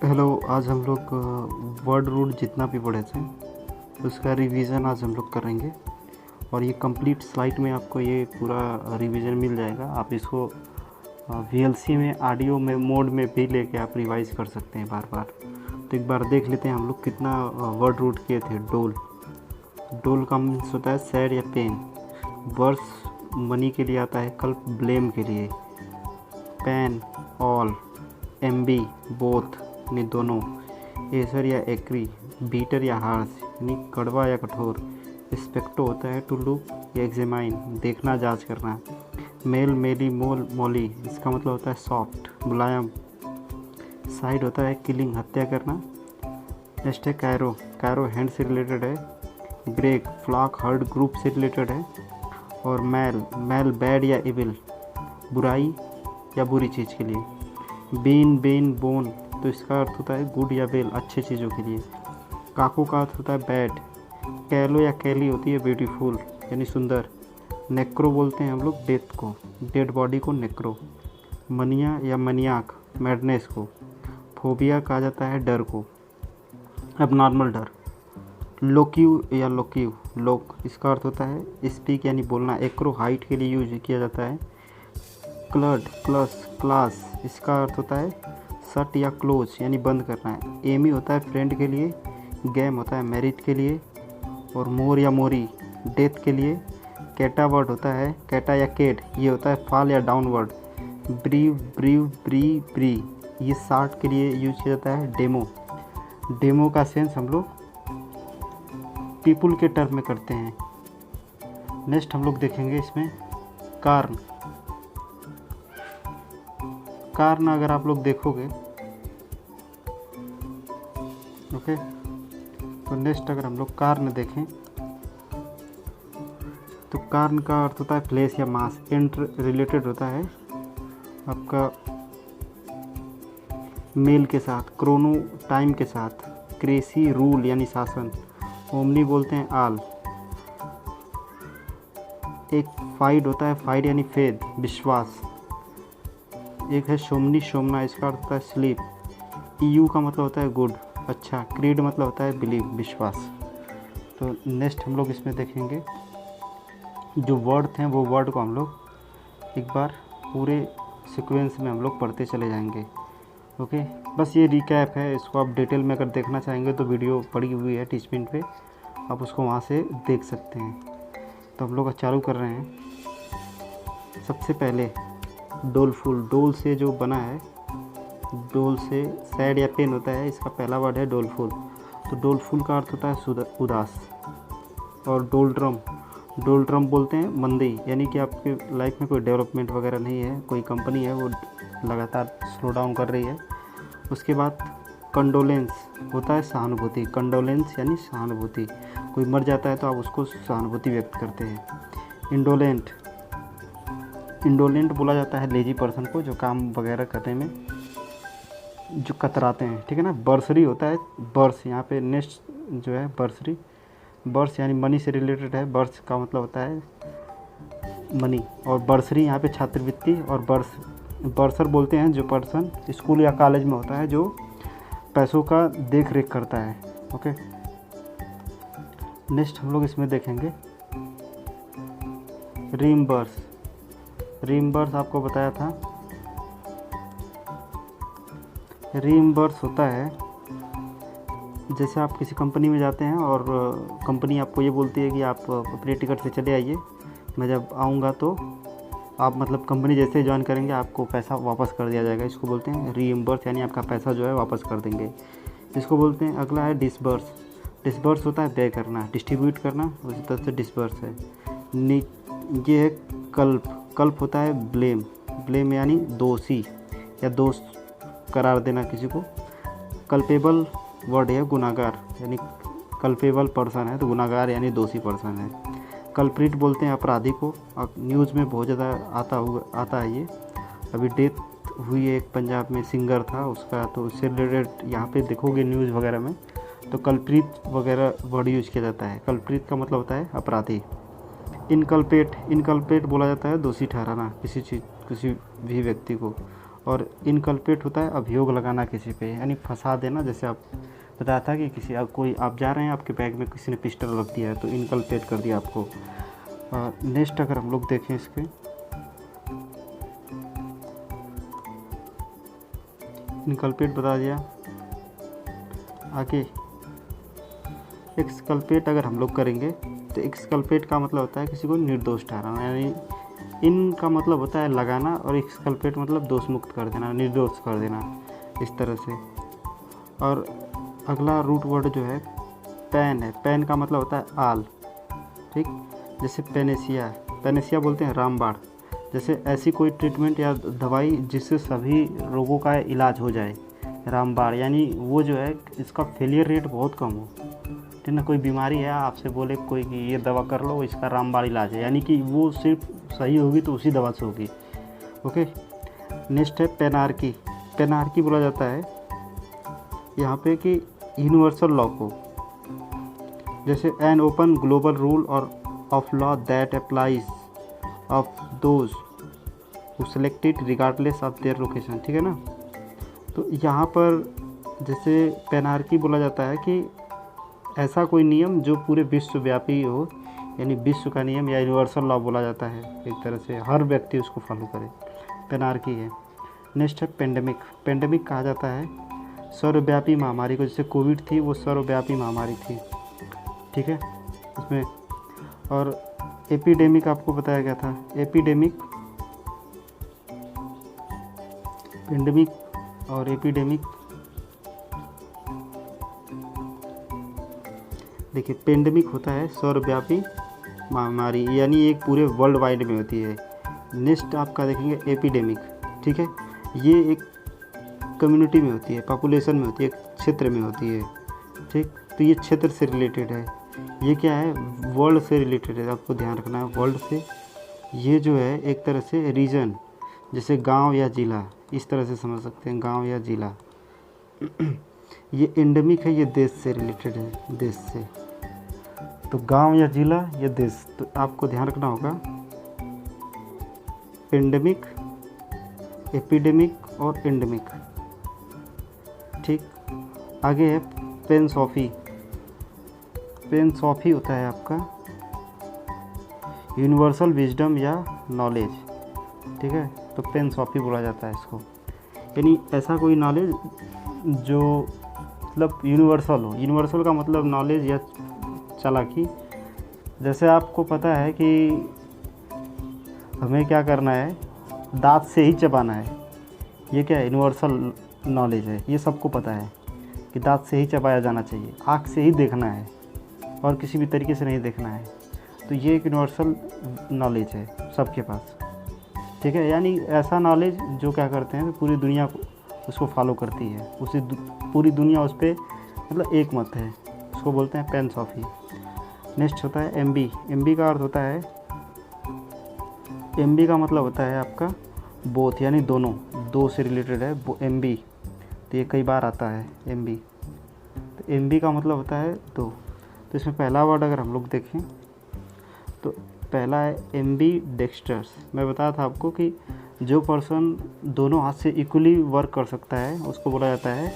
Hello. आज हम लोग वर्ड रूट जितना भी पढ़े थे उसका रिवीजन आज हम लोग करेंगे और ये कंप्लीट स्लाइड में आपको ये पूरा रिवीजन मिल जाएगा। आप इसको VLC में ऑडियो में मोड में भी लेके आप रिवाइज कर सकते हैं बार बार। तो एक बार देख लेते हैं हम लोग कितना वर्ड रूट किए थे। डोल, डोल का मीन्स होता है सैड या पेन। वर्स मनी के लिए आता है, कल्प ब्लेम के लिए। पैन ऑल, एम्बी बोथ यानी दोनों। एसर या एक्री, बीटर या हार्श यानी कड़वा या कठोर। स्पेक्टो होता है टू लुक या एग्जामाइन, देखना जांच करना। मेल मेली मोल मोली, इसका मतलब होता है सॉफ्ट मुलायम। साइड होता है किलिंग, हत्या करना। नेक्स्ट है कैरो, कैरो हैंड से रिलेटेड है। ब्रेक फ्लॉक हर्ड ग्रुप से रिलेटेड है। और मैल, मैल बैड या इविल, बुराई या बुरी चीज़ के लिए। बीन बेन बोन, तो इसका अर्थ होता है गुड या बेल, अच्छे चीज़ों के लिए। काको का अर्थ होता है बैड। कैलो या कैली होती है ब्यूटीफुल यानी सुंदर। नेक्रो बोलते हैं हम लोग डेथ को, डेड बॉडी को नेक्रो। मनिया या मनियाक, मैडनेस को। फोबिया कहा जाता है डर को, अब नॉर्मल डर। लोक्यू या लोक्यू, लोक, इसका अर्थ होता है स्पीक यानी बोलना। एक्रो हाइट के लिए यूज किया जाता है। क्लड प्लस क्लास, इसका अर्थ होता है शट या क्लोज यानी बंद करना है। एमी होता है फ्रेंड के लिए। गेम होता है मैरिट के लिए। और मोर या मोरी, डेथ के लिए। कैटा वर्ड होता है कैटा या केट, ये होता है फॉल या डाउनवर्ड। ब्रीव ब्रीव ब्री ब्री, ये शार्ट के लिए यूज किया जाता है। डेमो, डेमो का सेंस हम लोग पीपुल के टर्म में करते हैं। नेक्स्ट हम लोग देखेंगे इसमें कार्न। कार्न अगर आप लोग देखोगे, ओके, तो नेक्स्ट अगर हम लोग कार्न देखें तो कार्न का अर्थ होता है फ्लेश या मांस। एंट रिलेटेड होता है आपका मेल के साथ। क्रोनो टाइम के साथ। क्रेसी रूल यानी शासन। ओमनी बोलते हैं आल। एक फाइड होता है फाइड यानी फेद, विश्वास। एक है शोमनी शोमना, इसका अर्थ होता है स्लीप। EU का मतलब होता है गुड, अच्छा। क्रीड मतलब होता है बिलीव, विश्वास। तो नेक्स्ट हम लोग इसमें देखेंगे जो वर्ड थे वो वर्ड को हम लोग एक बार पूरे सीक्वेंस में हम लोग पढ़ते चले जाएंगे। ओके, बस ये रिकैप है। इसको आप डिटेल में अगर देखना चाहेंगे तो वीडियो पड़ी हुई है टीचमेंट पे, आप उसको वहाँ से देख सकते हैं। तो हम लोग चालू कर रहे हैं। सबसे पहले डोलफुल, डोल से जो बना है, डोल से सैड या पेन होता है, इसका पहला वर्ड है डोलफुल। तो डोलफुल का अर्थ होता है उदास। और डोलड्रम, डोलड्रम बोलते हैं मंदी यानी कि आपके लाइफ में कोई डेवलपमेंट वगैरह नहीं है, कोई कंपनी है वो लगातार स्लो डाउन कर रही है। उसके बाद कंडोलेंस होता है सहानुभूति। कंडोलेंस यानी सहानुभूति, कोई मर जाता है तो आप उसको सहानुभूति व्यक्त करते हैं। इंडोलेंट, इंडोलेंट बोला जाता है लेजी पर्सन को, जो काम वगैरह करने में जो कतराते हैं, ठीक है ना। बर्सरी होता है बर्स, यहाँ पे नेक्स्ट जो है बर्सरी, बर्स यानी मनी से रिलेटेड है। बर्स का मतलब होता है मनी। और बर्सरी यहाँ पे छात्रवृत्ति। और बर्सर बोलते हैं जो पर्सन स्कूल या कॉलेज में होता है जो पैसों का देख रेख करता है। ओके, नेक्स्ट हम लोग इसमें देखेंगे रीइंबर्स। रीइंबर्स आपको बताया था, रीइंबर्स होता है जैसे आप किसी कंपनी में जाते हैं और कंपनी आपको ये बोलती है कि आप अपने टिकट से चले आइए, मैं जब आऊँगा तो आप मतलब कंपनी जैसे ज्वाइन करेंगे आपको पैसा वापस कर दिया जाएगा। इसको बोलते हैं रीइंबर्स यानी आपका पैसा जो है वापस कर देंगे। इसको बोलते हैं। अगला है डिसबर्स। डिसबर्स होता है व्यय करना, डिस्ट्रीब्यूट करना, उसी तरह से डिसबर्स है। ये है कल्प, कल्प होता है ब्लेम, ब्लेम यानी दोषी या दोष करार देना किसी को। कल्पेबल वर्ड है गुनाहगार, यानी कल्पेबल पर्सन है तो गुनाहगार यानी दोषी पर्सन है। कल्प्रिट बोलते हैं अपराधी को। न्यूज़ में बहुत ज़्यादा आता है ये। अभी डेथ हुई है एक पंजाब में, सिंगर था उसका, तो उससे रिलेटेड यहाँ पे देखोगे न्यूज़ वगैरह में तो कल्प्रिट वगैरह वर्ड यूज किया जाता है। कल्प्रिट का मतलब होता है अपराधी। इनकल्पेट, इनकल्पेट बोला जाता है दोषी ठहराना किसी भी व्यक्ति को। और इनकल्पेट होता है अभियोग लगाना किसी पे, यानी फंसा देना। जैसे आप बताया था कि किसी कोई आप जा रहे हैं, आपके बैग में किसी ने पिस्टल रख दिया है तो इनकल्पेट कर दिया आपको। नेक्स्ट अगर हम लोग देखें इसके, इनकल्पेट बता दिया। आगे एक्सकल्पेट अगर हम लोग करेंगे तो एक्सकल्पेट का मतलब होता है किसी को निर्दोष ठहराना, यानी इन का मतलब होता है लगाना और एक्सकल्पेट मतलब दोष मुक्त कर देना, निर्दोष कर देना, इस तरह से। और अगला रूट वर्ड जो है पैन है। पैन का मतलब होता है आल, ठीक। जैसे पेनेसिया, पेनेसिया बोलते हैं रामबाण। जैसे ऐसी कोई ट्रीटमेंट या दवाई जिससे सभी रोगों का इलाज हो जाए, रामबाण। यानी वो जो है इसका फेलियर रेट बहुत कम हो, ठीक ना। कोई बीमारी है, आपसे बोले कोई कि ये दवा कर लो, इसका रामबाण इलाज है, यानी कि वो सिर्फ सही होगी तो उसी दवा से होगी। ओके। नेक्स्ट है पेनार्की। पेनार्की बोला जाता है यहाँ पे कि यूनिवर्सल लॉ को, जैसे एन ओपन ग्लोबल रूल और of law that applies of those who selected regardless of their location, ठीक है ना। तो यहाँ पर जैसे पेनार्की बोला जाता है कि ऐसा कोई नियम जो पूरे विश्वव्यापी हो, यानी विश्व का नियम या यूनिवर्सल लॉ बोला जाता है, एक तरह से हर व्यक्ति उसको फॉलो करे, पेनार्की है। नेक्स्ट है पेंडेमिक। पेंडेमिक कहा जाता है सर्वव्यापी महामारी को, जैसे कोविड थी वो सर्वव्यापी महामारी थी, ठीक है उसमें। और एपिडेमिक आपको बताया गया था। एपिडेमिक, पेंडेमिक और एपिडेमिक, देखिए पेंडेमिक होता है सर्वव्यापी महामारी, यानी एक पूरे वर्ल्ड वाइड में होती है। नेक्स्ट आपका देखेंगे एपिडेमिक, ठीक है। ये एक कम्युनिटी में होती है, पॉपुलेशन में होती है, एक क्षेत्र में होती है, ठीक। तो ये क्षेत्र से रिलेटेड है। ये क्या है, वर्ल्ड से रिलेटेड है, आपको ध्यान रखना है वर्ल्ड से। ये जो है एक तरह से रीजन, जैसे गांव या ज़िला, इस तरह से समझ सकते हैं, गांव या ज़िला। ये एंडेमिक है, ये देश से रिलेटेड है, देश से। तो गांव या ज़िला या देश, तो आपको ध्यान रखना होगा पेंडेमिक, एपिडेमिक और एंडेमिक, ठीक। आगे है पेनसॉफी। पेनसॉफी होता है आपका यूनिवर्सल विजडम या नॉलेज, ठीक है। तो पेनसॉफी बोला जाता है इसको, यानी ऐसा कोई नॉलेज जो मतलब यूनिवर्सल हो। यूनिवर्सल का मतलब नॉलेज या चालाकी। जैसे आपको पता है कि हमें क्या करना है, दांत से ही चबाना है, ये क्या है, यूनिवर्सल नॉलेज है। ये सबको पता है कि दांत से ही चबाया जाना चाहिए, आँख से ही देखना है और किसी भी तरीके से नहीं देखना है। तो ये एक यूनिवर्सल नॉलेज है सबके पास, ठीक है। यानी ऐसा नॉलेज जो क्या करते हैं, पूरी दुनिया को उसको फॉलो करती है, उसी पूरी दुनिया उस पर मतलब एक मत है, उसको बोलते हैं पेनसॉफी। नेक्स्ट होता है एमबी। एमबी का अर्थ होता है, एमबी का मतलब होता है आपका बोथ, यानी दोनों, दो से रिलेटेड है एमबी। तो ये कई बार आता है एमबी। तो एमबी का मतलब होता है दो। तो इसमें पहला वर्ड अगर हम लोग देखें तो पहला है एम्बी डेक्स्ट्रस। मैं बताया था आपको कि जो पर्सन दोनों हाथ से इक्वली वर्क कर सकता है उसको बोला जाता है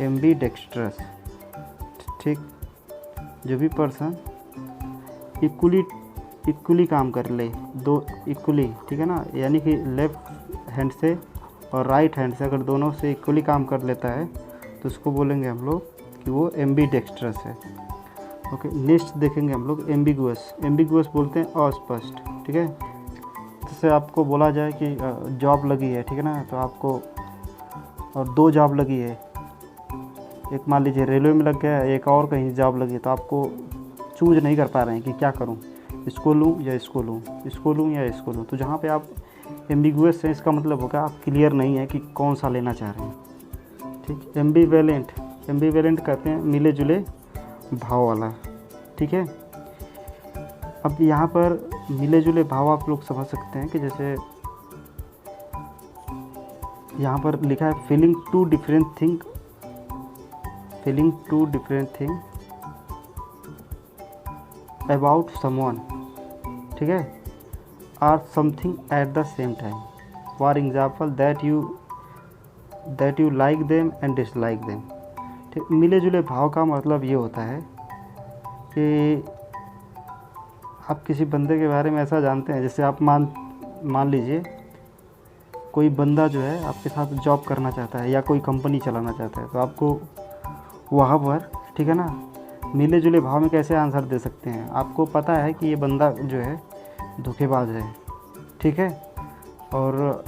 एम्बी डेक्स्ट्रस, ठीक। जो भी पर्सन इक्वली काम कर ले, दो इक्वली, ठीक है ना, यानी कि लेफ्ट हैंड से और राइट हैंड से अगर दोनों से इक्वली काम कर लेता है तो उसको बोलेंगे हम लोग कि वो एम्बी डेक्स्ट्रस है। ओके। नेक्स्ट देखेंगे हम लोग एम्बिगुअस। एम्बिगुअस बोलते हैं अस्पष्ट, ठीक है। जैसे आपको बोला जाए कि जॉब लगी है, ठीक है ना, तो आपको और दो जॉब लगी है, एक मान लीजिए रेलवे में लग गया है, एक और कहीं जॉब लगी है, तो आपको चूज नहीं कर पा रहे हैं कि क्या करूं, इसको लूं या इसको लूं, इसको लूं या इसको लूं। तो जहाँ पे आप एम्बिगुअस है, इसका मतलब होगा आप क्लियर नहीं है कि कौन सा लेना चाह रहे हैं, ठीक। एम्बीवेलेंट, एम्बीवेलेंट कहते हैं मिले जुले भाव वाला, ठीक है। अब यहाँ पर मिले जुले भाव आप लोग समझ सकते हैं कि जैसे यहाँ पर लिखा है feeling two different thing, feeling two different thing about someone, ठीक है, or something at the same time. For example that you that you like them and dislike them. ठीक, मिले जुले भाव का मतलब ये होता है कि आप किसी बंदे के बारे में ऐसा जानते हैं, जैसे आप मान लीजिए कोई बंदा जो है आपके साथ जॉब करना चाहता है या कोई कंपनी चलाना चाहता है, तो आपको वहाँ पर, ठीक है ना, मिले जुले भाव में कैसे आंसर दे सकते हैं। आपको पता है कि ये बंदा जो है धोखेबाज है, ठीक है, और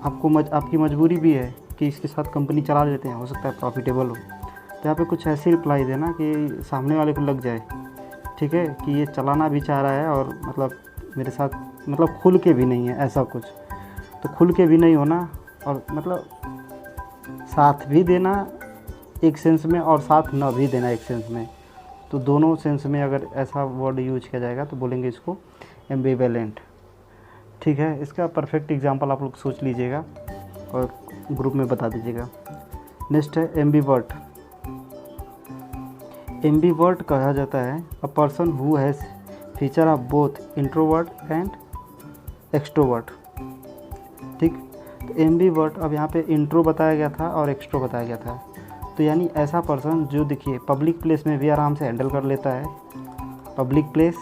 आपकी मजबूरी भी है कि इसके साथ कंपनी चला लेते हैं, हो सकता है प्रॉफिटेबल हो। तो यहाँ पे कुछ ऐसी रिप्लाई देना कि सामने वाले को लग जाए, ठीक है, कि ये चलाना भी चाह रहा है और मतलब मेरे साथ मतलब खुल के भी नहीं है, ऐसा कुछ। तो खुल के भी नहीं होना और मतलब साथ भी देना एक सेंस में और साथ न भी देना एक सेंस में। तो दोनों सेंस में अगर ऐसा वर्ड यूज किया जाएगा तो बोलेंगे इसको एम्बिवेलेंट। ठीक है, इसका परफेक्ट एग्जांपल आप लोग सोच लीजिएगा और ग्रुप में बता दीजिएगा। नेक्स्ट है एम्बीवर्ट। एम्बीवर्ट कहा जाता है a person who has feature of both introvert and extrovert. ठीक, तो एम्बीवर्ट, अब यहाँ पे इंट्रो बताया गया था और एक्सट्रो बताया गया था। तो यानी ऐसा पर्सन जो देखिए पब्लिक प्लेस में भी आराम से हैंडल कर लेता है, पब्लिक प्लेस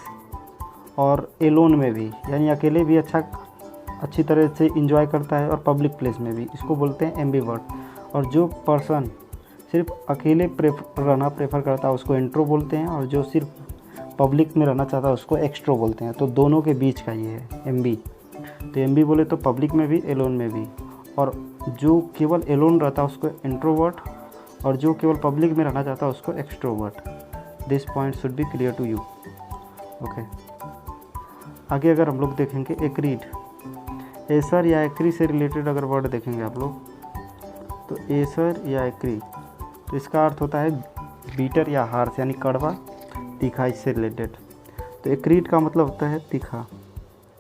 और एलोन में भी, यानी अकेले भी अच्छी तरह से इंजॉय करता है और पब्लिक प्लेस में भी, इसको बोलते हैं एम्बीवर्ट। और जो पर्सन सिर्फ अकेले रहना प्रेफर करता है उसको इंट्रो बोलते हैं, और जो सिर्फ पब्लिक में रहना चाहता है उसको एक्सट्रो बोलते हैं। तो दोनों के बीच का ये है एम्बी। तो एम्बी बोले तो पब्लिक में भी एलोन में भी, और जो केवल एलोन रहता है उसको इंट्रोवर्ट, और जो केवल पब्लिक में रहना चाहता है उसको extrovert. This point should be clear to you. Okay, आगे अगर हम लोग देखेंगे एग्रीड, एसर या एग्री से रिलेटेड अगर वर्ड देखेंगे आप लोग, तो एसर या एग्री, तो इसका अर्थ होता है बीटर या हार्श, यानी कड़वा तीखा, इससे रिलेटेड। तो एग्रीड का मतलब होता है तीखा।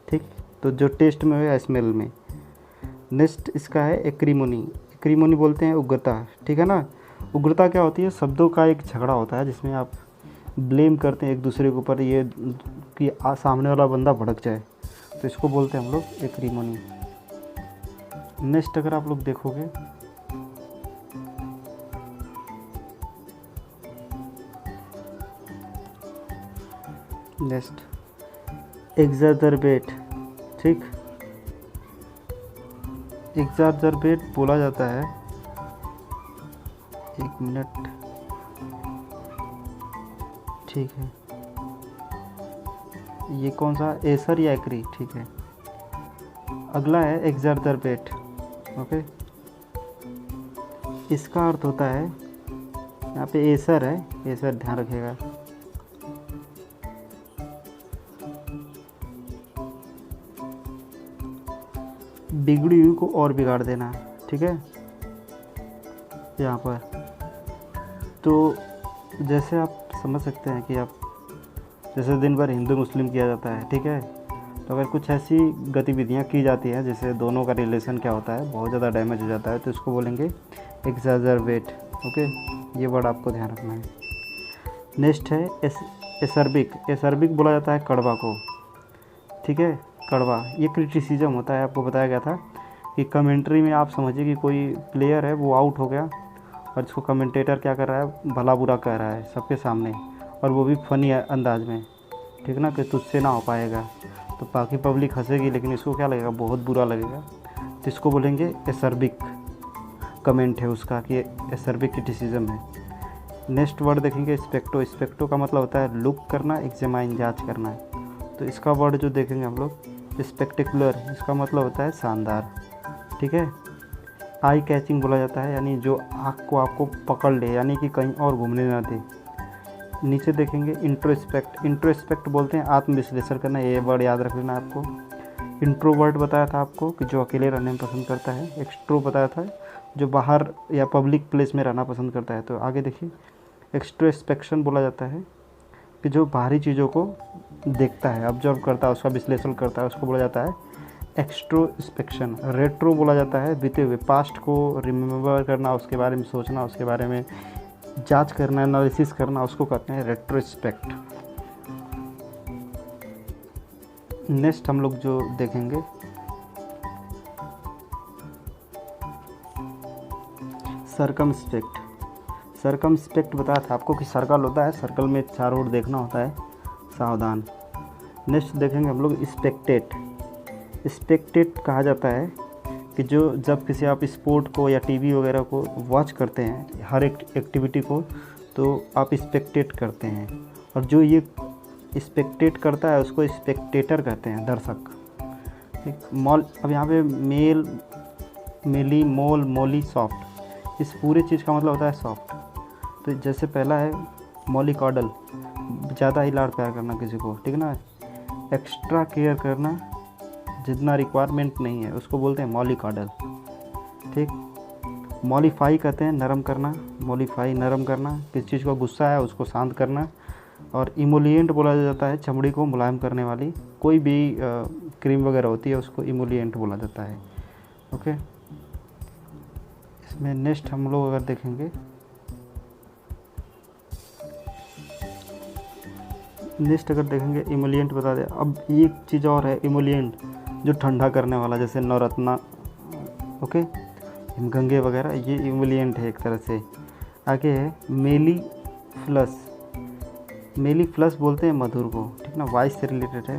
ठीक, तो जो टेस्ट में हो या स्मेल में। नेक्स्ट इसका है एक्रीमोनी। एक्रीमोनी बोलते हैं उग्रता, ठीक है ना। उग्रता क्या होती है, शब्दों का एक झगड़ा होता है जिसमें आप ब्लेम करते हैं एक दूसरे के ऊपर, ये कि सामने वाला बंदा भड़क जाए, तो इसको बोलते हैं हम लोग एक्रीमोनी। नेक्स्ट अगर आप लोग देखोगे, नेक्स्ट एग्जैजरबेट। ठीक, एग्जैजरबेट बोला जाता है, एक मिनट, ठीक है, ये कौन सा, एसर या एक्री, ठीक है। अगला है एग्जैजरबेट। ओके, इसका अर्थ होता है, यहाँ पे एसर है, एसर ध्यान रखिएगा, बिगड़ी हुई को और बिगाड़ देना, ठीक है, यहाँ पर। तो जैसे आप समझ सकते हैं कि आप जैसे दिन भर हिंदू मुस्लिम किया जाता है, ठीक है, तो अगर कुछ ऐसी गतिविधियाँ की जाती हैं जिससे दोनों का रिलेशन क्या होता है, बहुत ज़्यादा डैमेज हो जाता है, तो इसको बोलेंगे एग्जैजरबेट। ओके, ये वर्ड आपको ध्यान रखना है। नेक्स्ट है एसर्बिक। एसर्बिक बोला जाता है कड़वा को, ठीक है, कड़वा। ये क्रिटिसिज्म होता है, आपको बताया गया था कि कमेंट्री में आप समझिए कि कोई प्लेयर है वो आउट हो गया और इसको कमेंटेटर क्या कर रहा है, भला बुरा कह रहा है सबके सामने, और वो भी फनी अंदाज में, ठीक ना, कि तुझसे ना हो पाएगा। तो बाकी पब्लिक हंसेगी लेकिन इसको क्या लगेगा, बहुत बुरा लगेगा। तो इसको बोलेंगे एसर्बिक कमेंट है उसका, कि एसर्बिक क्रिटिसिज्म है। नेक्स्ट वर्ड देखेंगे स्पेक्टो। स्पेक्टो का मतलब होता है लुक करना, एग्जामाइन जांच करना है। तो इसका वर्ड जो देखेंगे हम लोग स्पेक्टेकुलर, इसका मतलब होता है शानदार, ठीक है। आई कैचिंग बोला जाता है, यानी जो आँख को आपको पकड़ ले, यानी कि कहीं और घूमने ना दे। नीचे देखेंगे इंट्रोस्पेक्ट। इंट्रोस्पेक्ट बोलते हैं आत्मविश्लेषण करना, ये वर्ड याद रख लेना आपको। इंट्रोवर्ट बताया था आपको कि जो अकेले रहने में पसंद करता है। एक्सट्रो बताया था जो बाहर या पब्लिक प्लेस में रहना पसंद करता है। तो आगे देखिए एक्सट्रोस्पेक्शन बोला जाता है कि जो बाहरी चीज़ों को देखता है, ऑब्जर्व करता है, उसका विश्लेषण करता है, उसको बोला जाता है एक्सट्रोस्पेक्शन। रेट्रो बोला जाता है बीते हुए, पास्ट को रिमेम्बर करना, उसके बारे में सोचना, उसके बारे में जांच करना, एनालिसिस करना, उसको कहते हैं रेट्रोस्पेक्ट। नेक्स्ट हम लोग जो देखेंगे सर्कमस्पेक्ट बताया था आपको कि सर्कल होता है, सर्कल में चारों ओर देखना होता है, सावधान। नेक्स्ट देखेंगे हम लोग स्पेक्टेट कहा जाता है कि जब किसी आप स्पोर्ट को या टीवी वगैरह को वॉच करते हैं, हर एक एक्टिविटी को, तो आप स्पेक्टेट करते हैं, और जो ये स्पेक्टेट करता है उसको स्पेक्टेटर कहते हैं, दर्शक। ठीक, मॉल, अब यहाँ पे मेल, मेली, मोल, मोली, सॉफ्ट, इस पूरे चीज़ का मतलब होता है सॉफ्ट। तो जैसे पहला है मॉलिकॉडल, ज़्यादा ही लाड़ प्यार करना किसी को, ठीक ना। एक्स्ट्रा केयर करना, जितना रिक्वायरमेंट नहीं है, उसको बोलते हैं मॉलिकॉडल। ठीक, मॉलिफाई कहते हैं नरम करना, मॉलिफाई नरम करना, किसी चीज़ को गुस्सा है उसको शांत करना। और इमोलिएंट बोला जाता है चमड़ी को मुलायम करने वाली कोई भी क्रीम वगैरह होती है, उसको इमोलिएंट बोला जाता है। ओके, इसमें नेक्स्ट हम लोग अगर देखेंगे, इमोलिएंट बता दें। अब एक चीज़ और है इमोलिएंट, जो ठंडा करने वाला, जैसे नवरत्ना, ओके, हिमगंगे वगैरह, ये इमोलिएंट है एक तरह से। आगे है मेलीफ्लस बोलते हैं मधुर को, ठीक ना, वॉइस से रिलेटेड है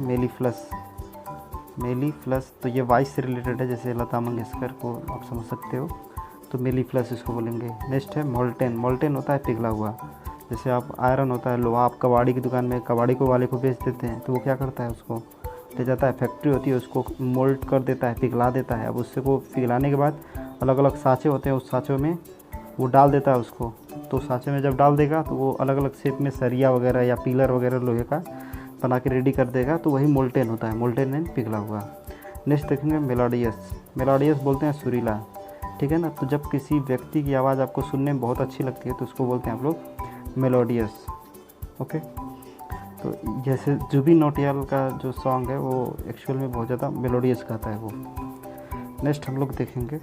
मेलीफ्लस, तो ये वॉइस से रिलेटेड है, जैसे लता मंगेशकर को आप समझ सकते हो, तो मेलीफ्लस इसको बोलेंगे। नेक्स्ट है मोल्टेन होता है पिघला हुआ, जैसे आप आयरन होता है लोहा, आप कबाड़ी की दुकान में कबाड़ी को वाले को बेच देते हैं, तो वो क्या करता है, उसको ले जाता है, फैक्ट्री होती है, उसको मोल्ट कर देता है, पिघला देता है। अब उससे को पिघलाने के बाद अलग अलग साँचे होते हैं, उस साँचों में वो डाल देता है उसको, तो साँचे में जब डाल देगा तो वो अलग अलग शेप में सरिया वगैरह या पिलर वगैरह लोहे का बना के रेडी कर देगा, तो वही मोल्टेन होता है, मोल्टेन एंड पिघला हुआ। नेक्स्ट देखेंगे मेलोडियस बोलते हैं सुरीला, ठीक है ना। तो जब किसी व्यक्ति की आवाज़ आपको सुनने में बहुत अच्छी लगती है तो उसको बोलते हैं आप लोग मेलोडियस। ओके, तो जैसे जुबिन नौटियाल का जो सॉन्ग है वो एक्चुअल में बहुत ज़्यादा मेलोडियस गाता है वो। नेक्स्ट हम लोग देखेंगे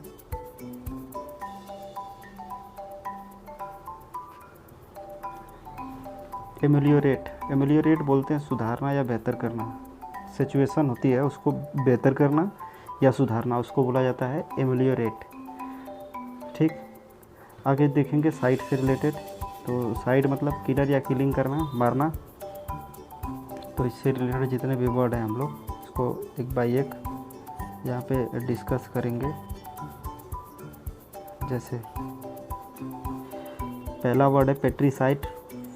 एमेलियोरेट बोलते हैं सुधारना या बेहतर करना। सिचुएशन होती है उसको बेहतर करना या सुधारना, उसको बोला जाता है एमेलियोरेट। ठीक, आगे देखेंगे साइड से रिलेटेड, तो साइड मतलब किलर या किलिंग करना, मारना। तो इससे रिलेटेड जितने भी वर्ड हैं हम लोग इसको एक बाय एक यहाँ पे डिस्कस करेंगे। जैसे पहला वर्ड है पेट्रीसाइड,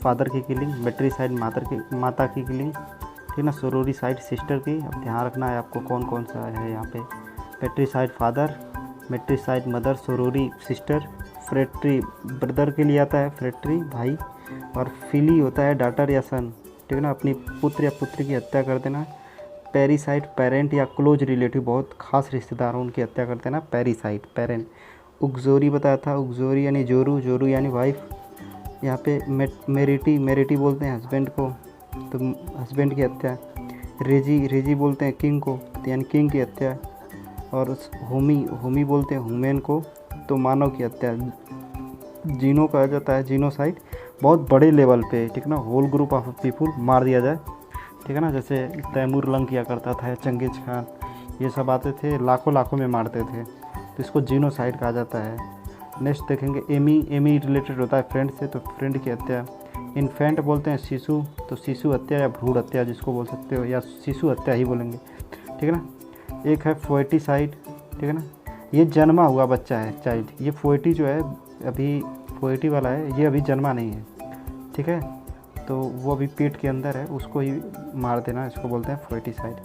फादर की किलिंग, मेट्रीसाइड माता की किलिंग, ठीक ना। सोरोरीसाइड सिस्टर की, अब ध्यान रखना है आपको कौन कौन सा है यहाँ पे। पेट्रीसाइड फादर, मेट्रीसाइड मदर, सोरोरी सिस्टर, फ्रेट्री ब्रदर के लिए आता है, फ्रेट्री भाई, और फिली होता है डाटर या सन, ठीक है ना, अपनी पुत्र या पुत्री की हत्या कर देना। पेरीसाइड पेरेंट या क्लोज रिलेटिव, बहुत खास रिश्तेदार हो उनकी हत्या कर देना, पेरीसाइड पेरेंट। उगजोरी बताया था, उगजोरी यानी जोरू यानी वाइफ। यहाँ पे मेरिटी बोलते हैं हस्बैंड को, तो हस्बैंड की हत्या। रेजी बोलते हैं किंग को, यानी किंग की हत्या। और होमी बोलते हैं हुमेन को, तो मानव की हत्या। जीनो कहा जाता है, जीनोसाइड, बहुत बड़े लेवल पे, ठीक ना, होल ग्रुप ऑफ पीपुल मार दिया जाए, ठीक है ना। जैसे तैमूर लंग किया करता था, चंगेज खान, ये सब आते थे, लाखों में मारते थे, तो इसको जीनोसाइड कहा जाता है। नेक्स्ट देखेंगे एमी रिलेटेड होता है फ्रेंड से, तो फ्रेंड की हत्या। इन्फेंट बोलते हैं शिशु, तो शिशु हत्या या भ्रूण हत्या जिसको बोल सकते हो, या शिशु हत्या ही बोलेंगे, ठीक है ना। एक है फोएटिसाइड, ठीक है ना, ये जन्मा हुआ बच्चा है, चाइल्ड। ये फोएटी जो है अभी फोएटी वाला है, ये अभी जन्मा नहीं है, ठीक है, तो वो अभी पेट के अंदर है, उसको ही मार देना, इसको बोलते हैं फोएटिसाइड।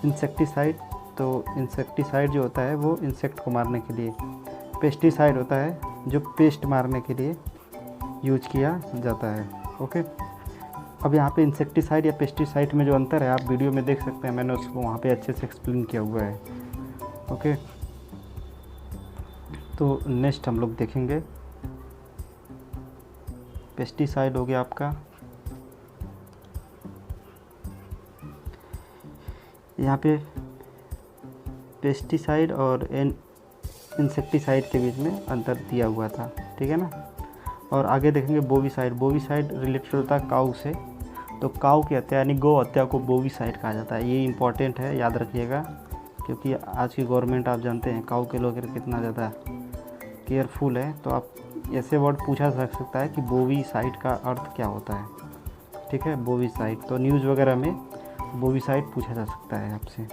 इंसेक्टिसाइड, तो इंसेक्टिसाइड जो होता है वो इंसेक्ट को मारने के लिए। पेस्टिसाइड होता है जो पेस्ट मारने के लिए यूज किया जाता है। ओके, अब यहाँ पे इंसेक्टिसाइड या पेस्टिसाइड में जो अंतर है आप वीडियो में देख सकते हैं, मैंने उसको वहाँ पे अच्छे से एक्सप्लेन किया हुआ है। ओके, तो नेक्स्ट हम लोग देखेंगे पेस्टिसाइड हो गया आपका। यहाँ पे पेस्टिसाइड और इंसेक्टिसाइड के बीच में अंतर दिया हुआ था, ठीक है ना। और आगे देखेंगे बोवीसाइड रिलेटेड होता है काऊ से, तो काऊ की हत्या यानी गौ हत्या को बोवीसाइड कहा जाता है। ये इंपॉर्टेंट है, याद रखिएगा, क्योंकि आज की गवर्नमेंट आप जानते हैं काऊ के लोग कितना ज़्यादा केयरफुल है, तो आप ऐसे वर्ड पूछा जा सकता है कि बोवीसाइड का अर्थ क्या होता है। ठीक है, बोवीसाइड, तो न्यूज़ वगैरह में बोवीसाइड पूछा जा सकता है आपसे।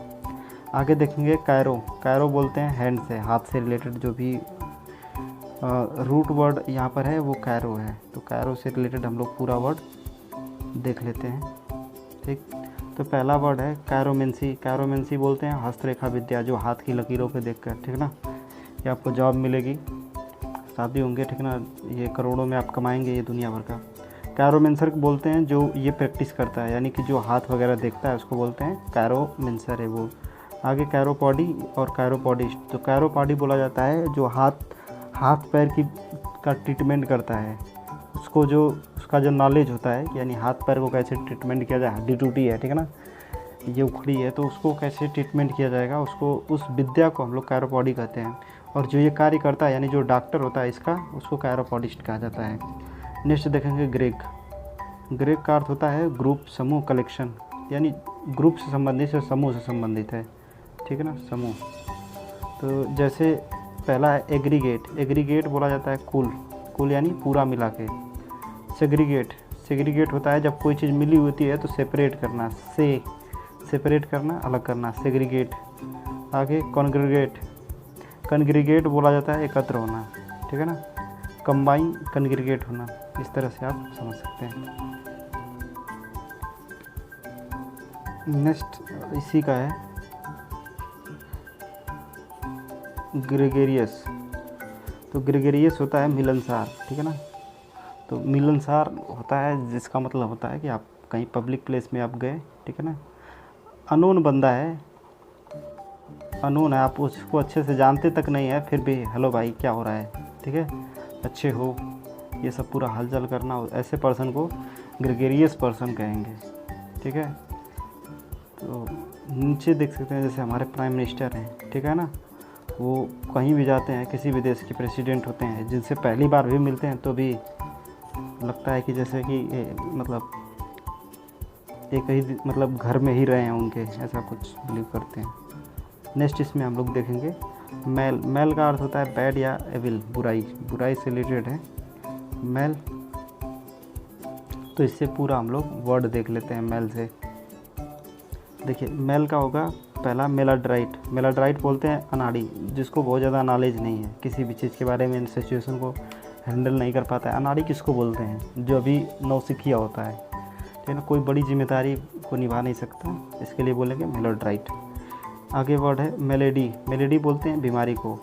आगे देखेंगे कायरो। कायरो बोलते हैं हैंड से, हाथ से रिलेटेड जो भी रूट वर्ड यहाँ पर है वो कायरो है। तो कायरो से रिलेटेड हम लोग पूरा वर्ड देख लेते हैं। ठीक, तो पहला वर्ड है कायरोमेंसी। कायरोमेंसी बोलते हैं हस्तरेखा विद्या, जो हाथ की लकीरों पे देखकर, ठीक ना, ये आपको जॉब मिलेगी, शादी होंगे, ठीक ना, ये करोड़ों में आप कमाएंगे ये दुनिया भर का। कायरोमेंसर बोलते हैं जो ये प्रैक्टिस करता है, यानी कि जो हाथ वगैरह देखता है उसको बोलते हैं कायरोमेंसर है वो। आगे कायरोपॉडी और कायरोपॉडिस्ट। तो कायरोपॉडी बोला जाता है जो हाथ पैर का ट्रीटमेंट करता है, उसका जो नॉलेज होता है, यानी हाथ पैर को कैसे ट्रीटमेंट किया जाए, हड्डी टूटी है, ठीक है ना, ये उखड़ी है, तो उसको कैसे ट्रीटमेंट किया जाएगा, उस विद्या को हम लोग कायरोपॉडी कहते हैं। और जो ये कार्य करता है, यानी जो डॉक्टर होता है इसका, उसको कायरोपॉडिस्ट कहा जाता है। नेक्स्ट देखेंगे ग्रेक। ग्रेक का अर्थ होता है ग्रुप, समूह, कलेक्शन, यानी ग्रुप से संबंधित है, समूह से संबंधित है, ठीक है ना, समूह। तो जैसे पहला है एग्रीगेट। एग्रीगेट बोला जाता है कुल यानी पूरा मिला के। सेग्रीगेट होता है जब कोई चीज़ मिली होती है तो सेपरेट करना, अलग करना, सेग्रीगेट। आगे कॉन्ग्रीगेट बोला जाता है एकत्र होना, ठीक है ना, कंबाइन, कॉन्ग्रीगेट होना, इस तरह से आप समझ सकते हैं। नेक्स्ट इसी का है ग्रेगेरियस। तो ग्रेगेरियस होता है मिलनसार, ठीक है ना। तो मिलनसार होता है जिसका मतलब होता है कि आप कहीं पब्लिक प्लेस में आप गए, ठीक है ना, अननोन बंदा है, अननोन है, आप उसको अच्छे से जानते तक नहीं है, फिर भी हेलो भाई क्या हो रहा है, ठीक है, अच्छे हो, ये सब पूरा हलचल करना, ऐसे पर्सन को ग्रेगेरियस पर्सन कहेंगे, ठीक है। तो नीचे देख सकते हैं जैसे हमारे प्राइम मिनिस्टर हैं, ठीक है ना, वो कहीं भी जाते हैं, किसी भी देश के प्रेसिडेंट होते हैं, जिनसे पहली बार भी मिलते हैं तो भी लगता है कि जैसे कि मतलब एक ही मतलब घर में ही रहे हैं उनके, ऐसा कुछ बिलीव करते हैं। नेक्स्ट इसमें हम लोग देखेंगे मैल का अर्थ होता है बैड या एविल, बुराई से रिलेटेड है मैल। तो इससे पूरा हम लोग वर्ड देख लेते हैं मैल से। देखिए मैल का होगा पहला मेलाड्राइट बोलते हैं अनाड़ी, जिसको बहुत ज़्यादा नॉलेज नहीं है किसी भी चीज़ के बारे में, सिचुएशन को हैंडल नहीं कर पाता है। अनाड़ी किसको बोलते हैं, जो अभी नौसिखिया होता है, ठीक है ना, कोई बड़ी जिम्मेदारी को निभा नहीं सकता, इसके लिए बोलेंगे मेलाड्राइट। आगे वर्ड है मेलेडी बोलते हैं बीमारी को।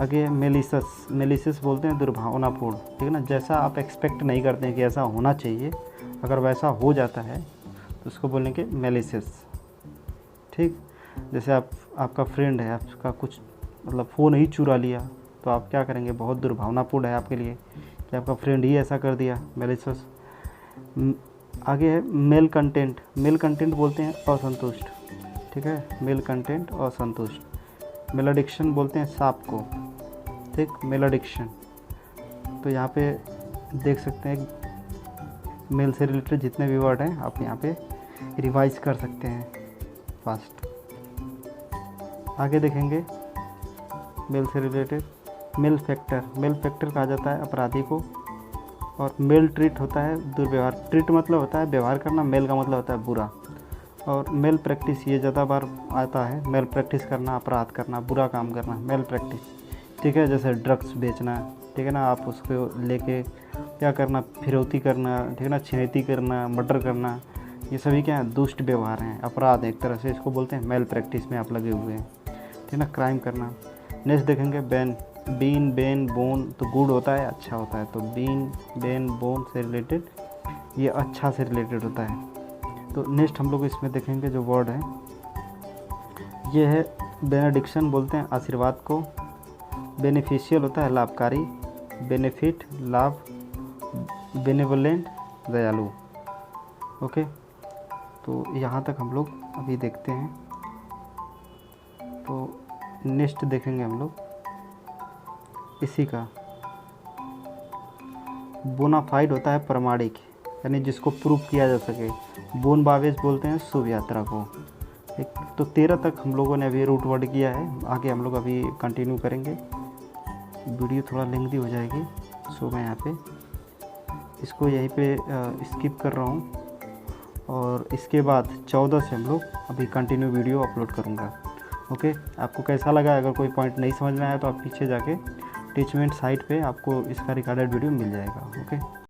आगे मेलिसस बोलते हैं दुर्भावनापूर्ण, ठीक है ना, जैसा आप एक्सपेक्ट नहीं करते हैं कि ऐसा होना चाहिए, अगर वैसा हो जाता है तो उसको बोलेंगे मेलिसस, ठीक। जैसे आपका फ्रेंड है, आपका कुछ मतलब फ़ोन ही चुरा लिया, तो आप क्या करेंगे, बहुत दुर्भावनापूर्ण है आपके लिए कि आपका फ्रेंड ही ऐसा कर दिया, मेलिसस। आगे है मेल कंटेंट बोलते हैं असंतुष्ट, ठीक है, मेल कंटेंट असंतुष्ट। मेलाडिक्शन बोलते हैं सांप को, ठीक, मेलाडिक्शन। तो यहाँ पे देख सकते हैं मेल से रिलेटेड जितने भी वर्ड हैं आप यहाँ पे रिवाइज कर सकते हैं फास्ट। आगे देखेंगे मेल से रिलेटेड मेल फैक्टर कहा जाता है अपराधी को। और मेल ट्रीट होता है दुर्व्यवहार, ट्रीट मतलब होता है व्यवहार करना, मेल का मतलब होता है बुरा। और मेल प्रैक्टिस ये ज़्यादा बार आता है, मेल प्रैक्टिस करना, अपराध करना, बुरा काम करना, मेल प्रैक्टिस, ठीक है, जैसे ड्रग्स बेचना, ठीक है ना, आप उसको लेके क्या करना, फिरौती करना, ठीक है ना, छिनैती करना, मर्डर करना, ये सभी क्या है, दुष्ट व्यवहार हैं, अपराध एक तरह से, इसको बोलते हैं मेल प्रैक्टिस में आप लगे हुए हैं, ठीक है ना, क्राइम करना। नेक्स्ट देखेंगे बेन बोन, तो गुड होता है, अच्छा होता है, तो बेन बोन से रिलेटेड, ये अच्छा से रिलेटेड होता है। तो नेक्स्ट हम लोग इसमें देखेंगे जो वर्ड है ये है बेनेडिक्शन, बोलते हैं आशीर्वाद को। बेनिफिशियल होता है लाभकारी, बेनिफिट लाभ, बेनेवोलेंट दयालु। ओके, तो यहाँ तक हम लोग अभी देखते हैं। तो नेक्स्ट देखेंगे हम लोग इसी का बोनाफाइड होता है प्रमाणिक, यानी जिसको प्रूव किया जा सके। बोन बावेज बोलते हैं शुभ यात्रा को। एक तो 13 तक हम लोगों ने अभी रूट वर्ड किया है, आगे हम लोग अभी कंटिन्यू करेंगे। वीडियो थोड़ा लेंथी हो जाएगी, सो मैं यहाँ पे इसको यहीं पे स्किप कर रहा हूँ। और इसके बाद 14 से हम लोग अभी कंटिन्यू वीडियो अपलोड करूँगा। ओके, आपको कैसा लगा? अगर कोई पॉइंट नहीं समझ में आया तो आप पीछे जाके टीचमेंट साइट पे आपको इसका रिकॉर्डेड वीडियो मिल जाएगा। ओके।